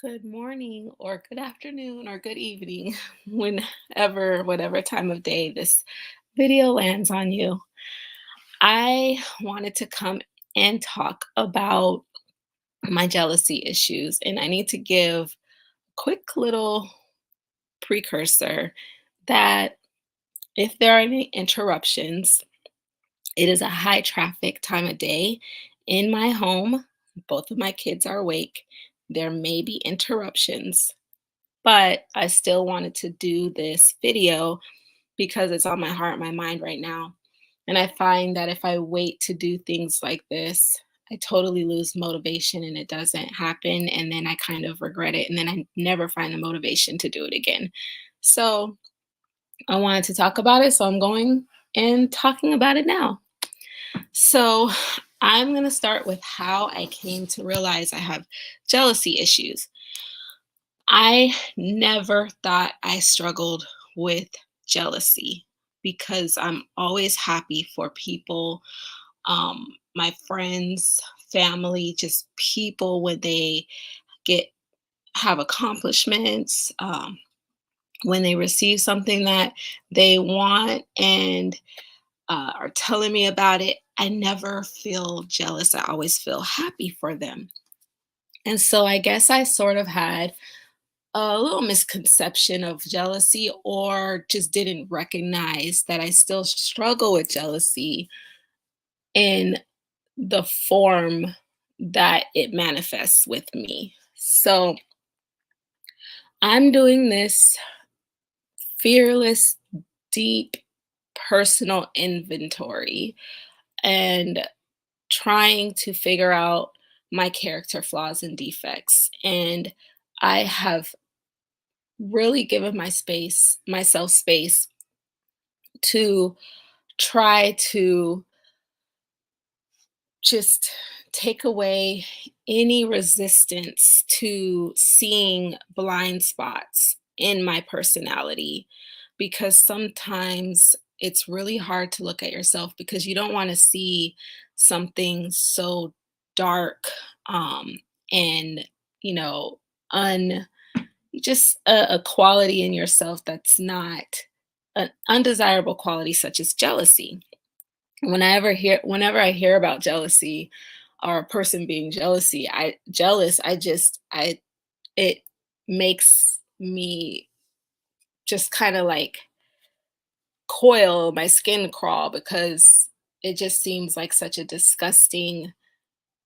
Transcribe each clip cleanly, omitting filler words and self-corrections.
Good morning or good afternoon or good evening, whatever time of day this video lands on you. I wanted to come and talk about my jealousy issues, and I need to give a quick little precursor that if there are any interruptions, it is a high traffic time of day in my home. Both of my kids are awake. There may be interruptions, but I still wanted to do this video because it's on my heart, my mind right now. And I find that if I wait to do things like this, I totally lose motivation and it doesn't happen. And then I kind of regret it. And then I never find the motivation to do it again. So I wanted to talk about it. So I'm going and talking about it now. So I'm going to start with how I came to realize I have jealousy issues. I never thought I struggled with jealousy because I'm always happy for people, my friends, family, just people when they get have accomplishments, when they receive something that they want and are telling me about it. I never feel jealous. I always feel happy for them. And so I guess I sort of had a little misconception of jealousy or just didn't recognize that I still struggle with jealousy in the form that it manifests with me. So I'm doing this fearless, deep personal inventory and trying to figure out my character flaws and defects. And I have really given myself space to try to just take away any resistance to seeing blind spots in my personality because sometimes it's really hard to look at yourself because you don't want to see something so dark and you know un just a quality in yourself that's not an undesirable quality such as jealousy. Whenever I hear about jealousy or a person being jealous, I it makes me just kind of like coil, my skin crawl because it just seems like such a disgusting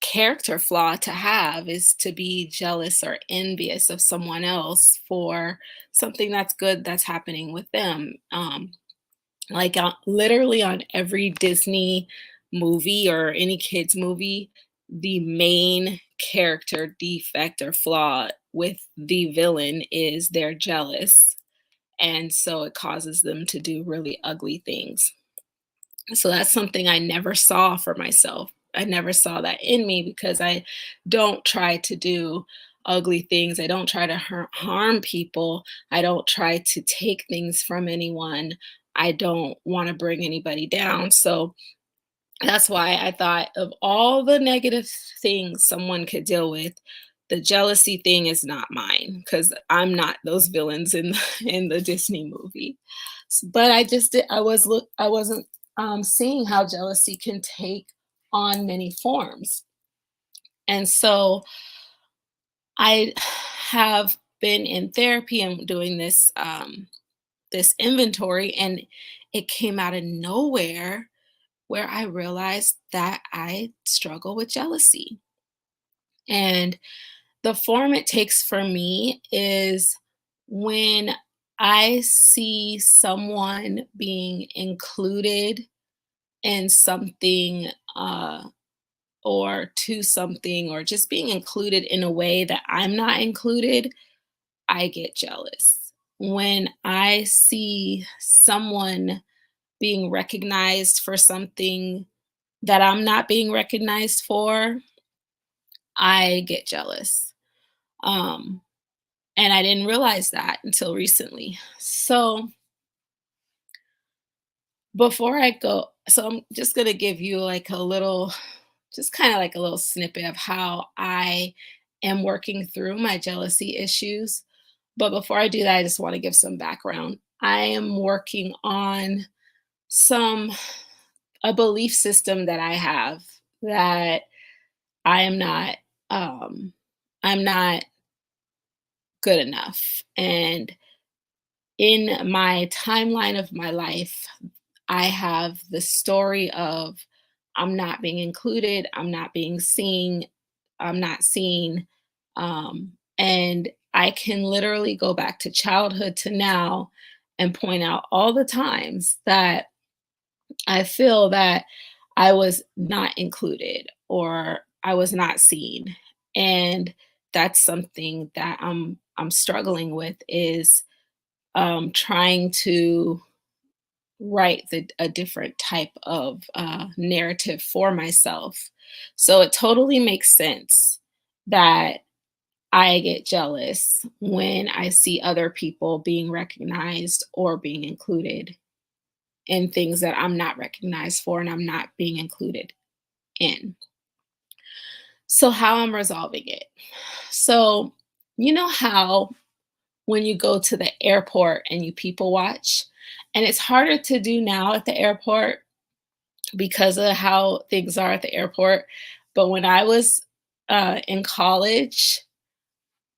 character flaw to have is to be jealous or envious of someone else for something that's good that's happening with them. Literally on every Disney movie or any kids movie, the main character defect or flaw with the villain is they're jealous. And so it causes them to do really ugly things. So that's something I never saw for myself. I never saw that in me because I don't try to do ugly things. I don't try to harm people. I don't try to take things from anyone. I don't want to bring anybody down. So that's why I thought of all the negative things someone could deal with, the jealousy thing is not mine because I'm not those villains in in the Disney movie. But I just did, I wasn't seeing how jealousy can take on many forms, and so I have been in therapy and doing this inventory, and it came out of nowhere where I realized that I struggle with jealousy. And the form it takes for me is when I see someone being included in something or to something, or just being included in a way that I'm not included, I get jealous. When I see someone being recognized for something that I'm not being recognized for, I get jealous. Um, and I didn't realize that until recently. So before I go, so I'm just gonna give you like a little, just kind of like a little snippet of how I am working through my jealousy issues. But before I do that, I just want to give some background. I am working on some a belief system that I have that I am not I'm not good enough. And in my timeline of my life, I have the story of I'm not being included, I'm not being seen, I'm not seen. And I can literally go back to childhood to now and point out all the times that I feel that I was not included or I was not seen. And that's something that I'm struggling with is trying to write a different type of narrative for myself. So it totally makes sense that I get jealous when I see other people being recognized or being included in things that I'm not recognized for and I'm not being included in. So, how I'm resolving it. So, you know how when you go to the airport and you people watch, and it's harder to do now at the airport because of how things are at the airport. But when I was in college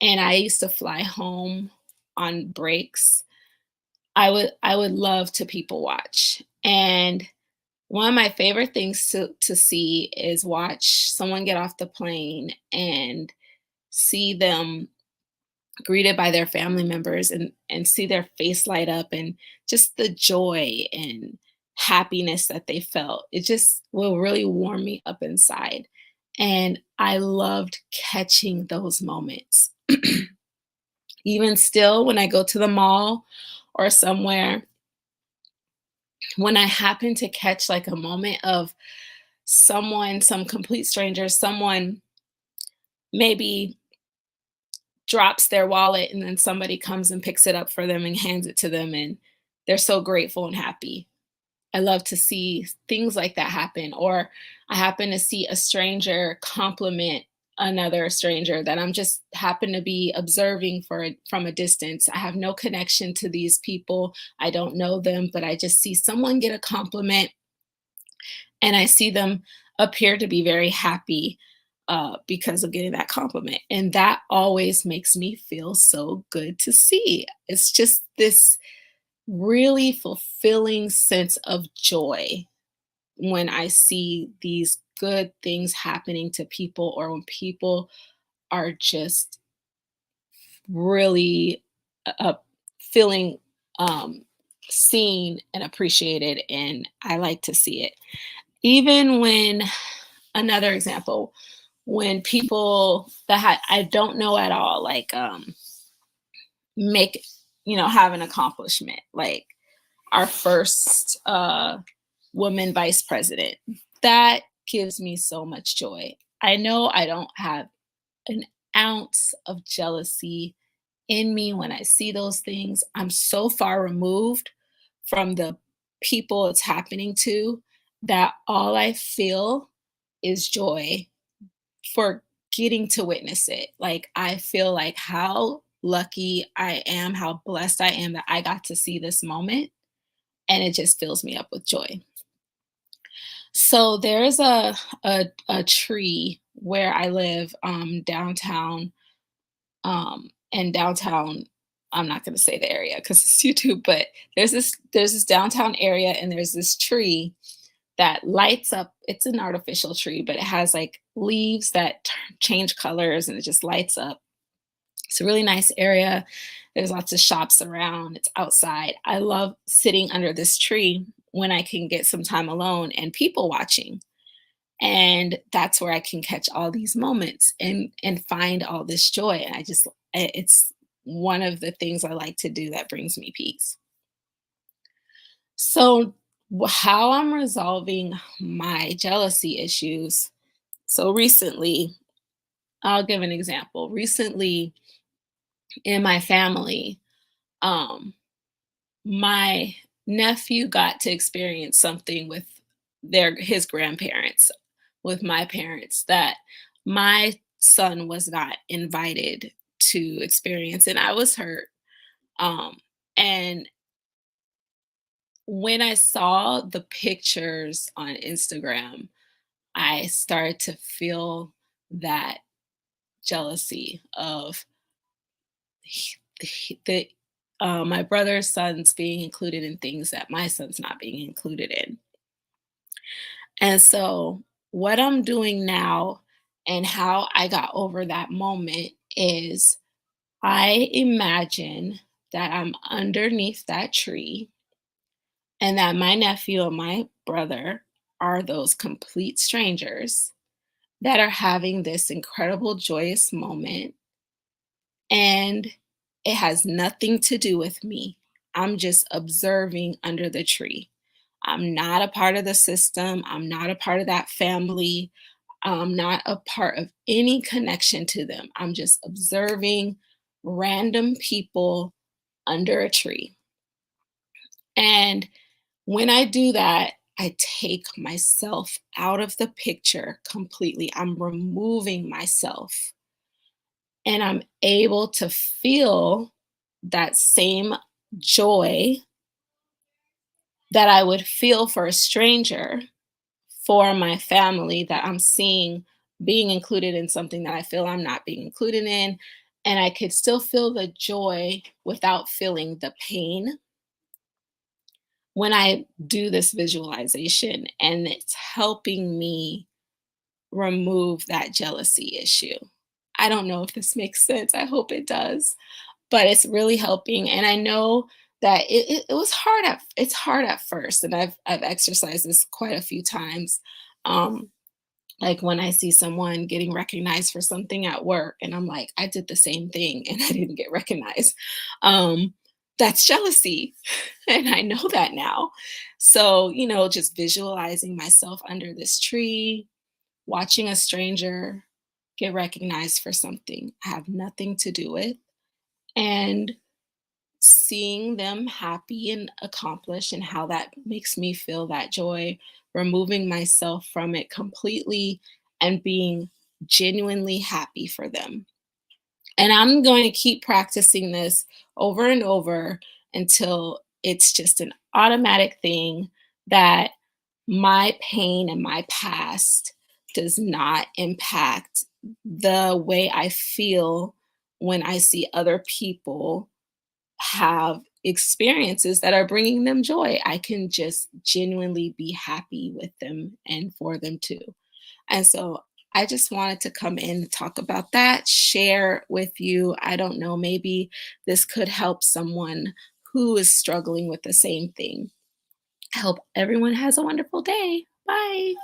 and I used to fly home on breaks, I would love to people watch. And one of my favorite things to see is watch someone get off the plane and see them greeted by their family members and see their face light up and just the joy and happiness that they felt. It just will really warm me up inside. And I loved catching those moments. Even still, when I go to the mall or somewhere, when I happen to catch like a moment of someone, some complete stranger, someone maybe drops their wallet and then somebody comes and picks it up for them and hands it to them and they're so grateful and happy. I love to see things like that happen. Or I happen to see a stranger compliment another stranger that I'm just happen to be observing from a distance. I have no connection to these people. I don't know them, but I just see someone get a compliment and I see them appear to be very happy because of getting that compliment. And that always makes me feel so good to see. It's just this really fulfilling sense of joy when I see these good things happening to people or when people are just really uh, feeling seen and appreciated. And I like to see it. Even when, another example, when people that I don't know at all, like make, have an accomplishment, like our first woman vice president. That gives me so much joy. I know I don't have an ounce of jealousy in me when I see those things. I'm so far removed from the people it's happening to that all I feel is joy for getting to witness it. Like, I feel like how lucky I am, how blessed I am that I got to see this moment. And it just fills me up with joy. So there's a tree where I live downtown. And downtown, I'm not going to say the area because it's YouTube, but there's this downtown area and there's this tree that lights up. It's an artificial tree, but it has like leaves that change colors and it just lights up. It's a really nice area. There's lots of shops around. It's outside. I love sitting under this tree when I can get some time alone and people watching. And that's where I can catch all these moments and find all this joy. And it's one of the things I like to do that brings me peace. So, how I'm resolving my jealousy issues. So, recently, I'll give an example. Recently, in my family, um, my nephew got to experience something with his grandparents, with my parents, that my son was not invited to experience, and I was hurt. Um, and when I saw the pictures on Instagram, I started to feel that jealousy of the my brother's sons being included in things that my son's not being included in. And so, what I'm doing now and how I got over that moment is I imagine that I'm underneath that tree and that my nephew and my brother are those complete strangers that are having this incredible, joyous moment. And it has nothing to do with me. I'm just observing under the tree. I'm not a part of the system. I'm not a part of that family. I'm not a part of any connection to them. I'm just observing random people under a tree. And when I do that, I take myself out of the picture completely. I'm removing myself and I'm able to feel that same joy that I would feel for a stranger, for my family that I'm seeing being included in something that I feel I'm not being included in. And I could still feel the joy without feeling the pain when I do this visualization. And it's helping me remove that jealousy issue. I don't know if this makes sense. I hope it does, but it's really helping. And I know that it was it's hard at first. And I've exercised this quite a few times. Um, like when I see someone getting recognized for something at work, and I'm like, I did the same thing and I didn't get recognized. Um, that's jealousy. And I know that now. So, just visualizing myself under this tree, watching a stranger get recognized for something I have nothing to do with, and seeing them happy and accomplished and how that makes me feel that joy, removing myself from it completely and being genuinely happy for them. And I'm going to keep practicing this over and over until it's just an automatic thing that my pain and my past does not impact the way I feel when I see other people have experiences that are bringing them joy. I can just genuinely be happy with them and for them too. And so I just wanted to come in and talk about that, share with you. I don't know, maybe this could help someone who is struggling with the same thing. I hope everyone has a wonderful day. Bye.